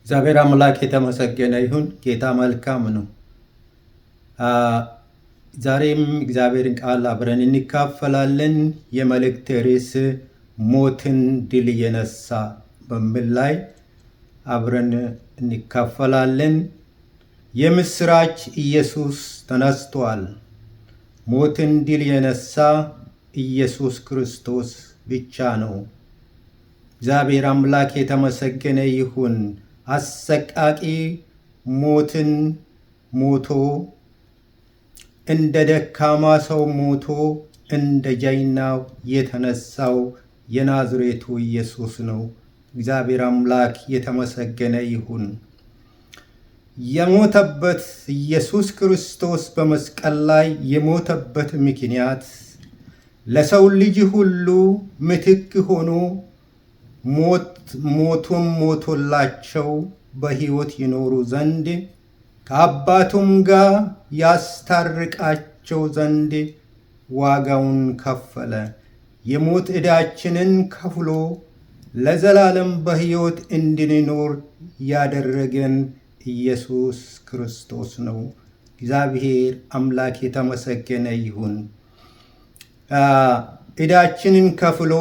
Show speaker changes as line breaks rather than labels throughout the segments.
እግዚአብሔር አምላክ የተመሰገነ ይሁን። ጌታ መልካም ነው። ዛሬም እግዚአብሔርን ቃል አብረን እንካፈላለን። የመልእክት ርዕስ ሞትን ድል የነሳ በሚል ላይ አብረን እንካፈላለን። የምስራች ኢየሱስ ተነስቷል። ሞትን ድል የነሳ ኢየሱስ ክርስቶስ ብቻ ነው። እግዚአብሔር አምላክ የተመሰገነ ይሁን። አሰቃቂ ሞትን ሞቶ እንደ ደካማ ሰው ሞቶ እንደ ጀግናው የተነሳው የናዝሬቱ ኢየሱስ ነው። እግዚአብሔር አምላክ የተመሰገነ ይሁን። የሞተበት ኢየሱስ ክርስቶስ በመስቀል ላይ የሞተበት ምክንያት ለሰው ልጅ ሁሉ ምትክ ሆኖ ሞቱን ሞቶላቸው በሕይወት ይኖሩ ዘንድ ከአባቱም ጋር ያስታርቃቸው ዘንድ ዋጋውን ከፈለ። የሞት ዕዳችንን ከፍሎ ለዘላለም በሕይወት እንድንኖር ያደረገን ኢየሱስ ክርስቶስ ነው። እግዚአብሔር አምላክ የተመሰገነ ይሁን። ዕዳችንን ከፍሎ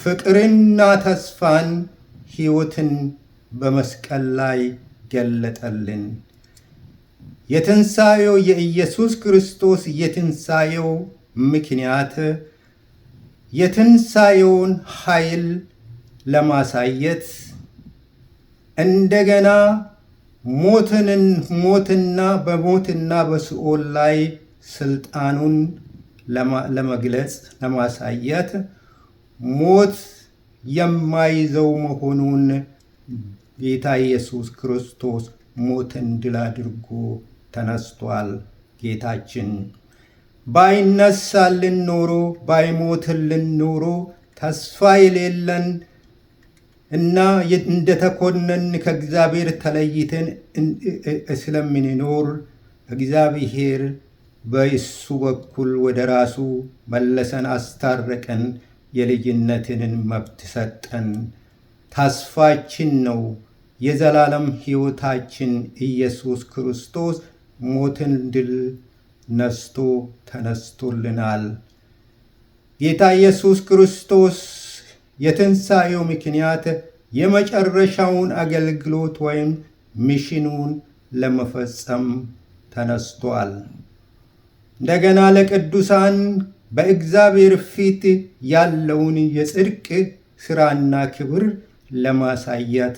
ፍቅርና ተስፋን ሕይወትን በመስቀል ላይ ገለጠልን። የትንሣኤው የኢየሱስ ክርስቶስ የትንሣኤው ምክንያት የትንሣኤውን ኃይል ለማሳየት እንደገና በሞትና በሲኦል ላይ ስልጣኑን ለመግለጽ ለማሳየት ሞት የማይዘው መሆኑን ጌታ ኢየሱስ ክርስቶስ ሞትን ድል አድርጎ ተነስቷል። ጌታችን ባይነሳልን ኖሮ ባይሞትልን ኖሮ ተስፋ የሌለን እና እንደተኮነን ከእግዚአብሔር ተለይተን ስለምንኖር እግዚአብሔር በእሱ በኩል ወደ ራሱ መለሰን፣ አስታረቀን፣ የልጅነትን መብት ሰጠን። ተስፋችን ነው። የዘላለም ሕይወታችን ኢየሱስ ክርስቶስ ሞትን ድል ነስቶ ተነስቶልናል። ጌታ ኢየሱስ ክርስቶስ የትንሣኤው ምክንያት የመጨረሻውን አገልግሎት ወይም ሚሽኑን ለመፈጸም ተነስቷል። እንደገና ለቅዱሳን በእግዚአብሔር ፊት ያለውን የጽድቅ ሥራና ክብር ለማሳየት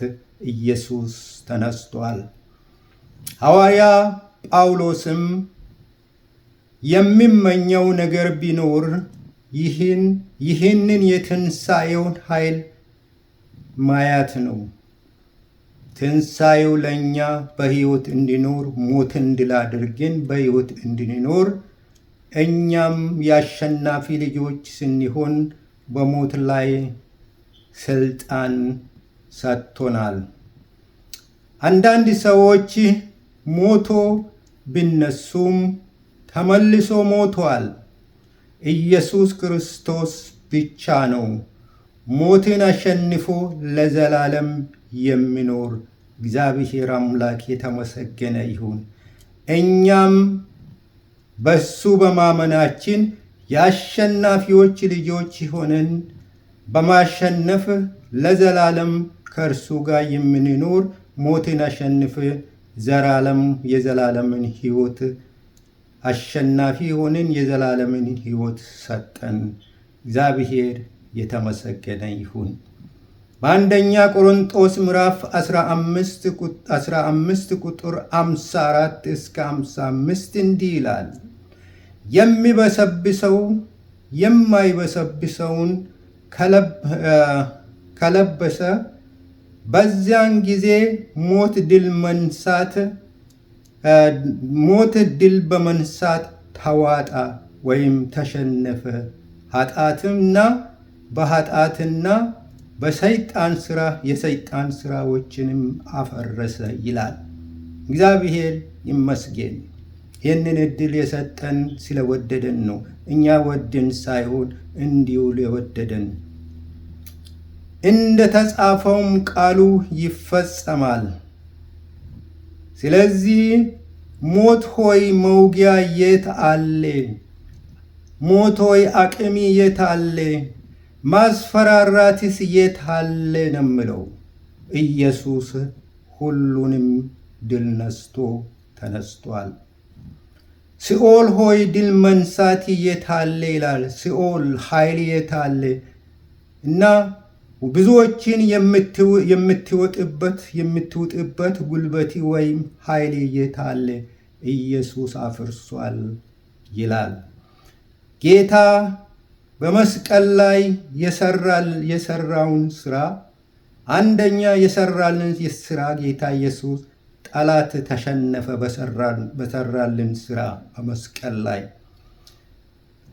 ኢየሱስ ተነስቷል። ሐዋርያ ጳውሎስም የሚመኘው ነገር ቢኖር ይህንን የትንሣኤውን ኃይል ማየት ነው። ትንሣኤው ለእኛ በሕይወት እንዲኖር ሞትን ድል አድርገን በሕይወት እንድንኖር እኛም የአሸናፊ ልጆች ስንሆን በሞት ላይ ስልጣን ሰጥቶናል። አንዳንድ ሰዎች ሞቶ ቢነሱም ተመልሶ ሞቷል። ኢየሱስ ክርስቶስ ብቻ ነው ሞትን አሸንፎ ለዘላለም የሚኖር። እግዚአብሔር አምላክ የተመሰገነ ይሁን። እኛም በሱ በማመናችን የአሸናፊዎች ልጆች ሆነን በማሸነፍ ለዘላለም ከእርሱ ጋር የምንኖር ሞትን አሸንፍ የዘላለምን ሕይወት አሸናፊ ሆነን የዘላለምን ሕይወት ሰጠን። እግዚአብሔር የተመሰገነ ይሁን። በአንደኛ ቆሮንጦስ ምዕራፍ 15 ቁጥር 54 እስከ 55 እንዲህ ይላል። የሚበሰብሰው የማይበሰብሰውን ከለበሰ በዚያን ጊዜ ሞት ድል በመንሳት ተዋጣ ወይም ተሸነፈ። በኃጢአትና በሰይጣን ሥራ የሰይጣን ሥራዎችንም አፈረሰ ይላል። እግዚአብሔር ይመስገን። ይህንን ዕድል የሰጠን ስለወደደን ነው። እኛ ወደን ሳይሆን እንዲሁ የወደደን። እንደ ተጻፈውም ቃሉ ይፈጸማል። ስለዚህ ሞት ሆይ መውጊያ የት አለ? ሞት ሆይ አቅሚ የት አለ? ማስፈራራትስ የት አለ ነው የምለው። ኢየሱስ ሁሉንም ድል ነስቶ ተነስቷል። ሲኦል ሆይ ድል መንሳት የት አለ ይላል። ሲኦል ኃይል የት አለ? እና ብዙዎችን የምትውጥበት ጉልበቲ ወይም ኃይል የት አለ? ኢየሱስ አፍርሷል ይላል። ጌታ በመስቀል ላይ የሰራውን ስራ አንደኛ የሰራልን ስራ ጌታ ኢየሱስ ጠላት ተሸነፈ በሰራልን ስራ በመስቀል ላይ።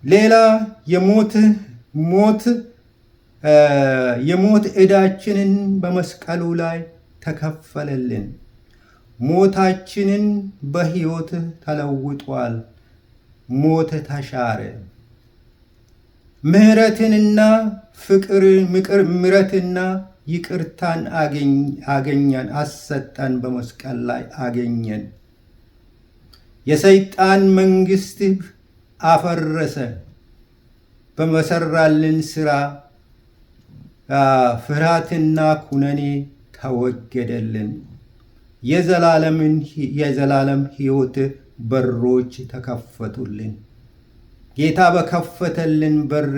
ሌላ የሞት ዕዳችንን በመስቀሉ ላይ ተከፈለልን። ሞታችንን በሕይወት ተለውጧል። ሞት ተሻረ። ምሕረትና ይቅርታን አገኘን፣ አሰጠን። በመስቀል ላይ አገኘን። የሰይጣን መንግስት አፈረሰ። በመሰራልን ስራ ፍርሃትና ኩነኔ ተወገደልን። የዘላለም ሕይወት በሮች ተከፈቱልን። ጌታ በከፈተልን በር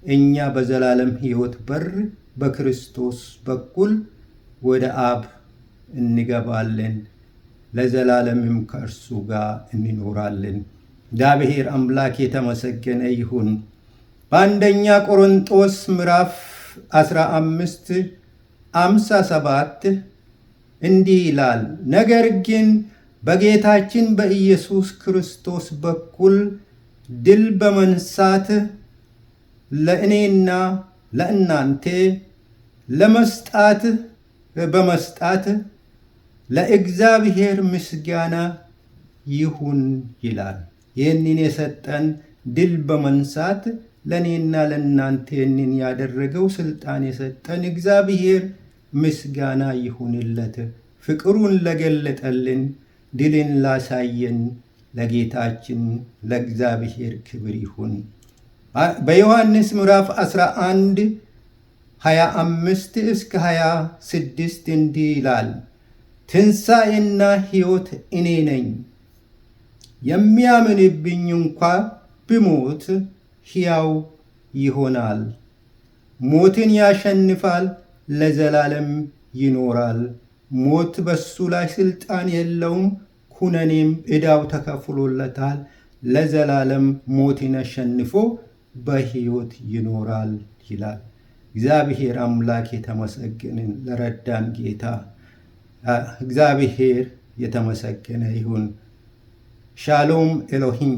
እኛ በዘላለም ሕይወት በር በክርስቶስ በኩል ወደ አብ እንገባለን። ለዘላለምም ከእርሱ ጋር እንኖራለን። እግዚአብሔር አምላክ የተመሰገነ ይሁን። በአንደኛ ቆሮንጦስ ምዕራፍ 15:57 እንዲህ ይላል፣ ነገር ግን በጌታችን በኢየሱስ ክርስቶስ በኩል ድል በመንሳት ለእኔና ለእናንተ በመስጣት ለእግዚአብሔር ምስጋና ይሁን ይላል። ይህንን የሰጠን ድል በመንሳት ለእኔና ለእናንተ ይህንን ያደረገው ስልጣን የሰጠን እግዚአብሔር ምስጋና ይሁንለት። ፍቅሩን ለገለጠልን ድልን ላሳየን ለጌታችን ለእግዚአብሔር ክብር ይሁን። በዮሐንስ ምዕራፍ 11:25-26 እንዲህ ይላል፣ ትንሣኤና ሕይወት እኔ ነኝ። የሚያምንብኝ እንኳ ብሞት ሕያው ይሆናል። ሞትን ያሸንፋል፣ ለዘላለም ይኖራል። ሞት በሱ ላይ ስልጣን የለውም። ኩነኔም ዕዳው ተከፍሎለታል። ለዘላለም ሞትን አሸንፎ በሕይወት ይኖራል ይላል። እግዚአብሔር አምላክ የተመሰገንን ለረዳን ጌታ እግዚአብሔር የተመሰገነ ይሁን። ሻሎም ኤሎሂም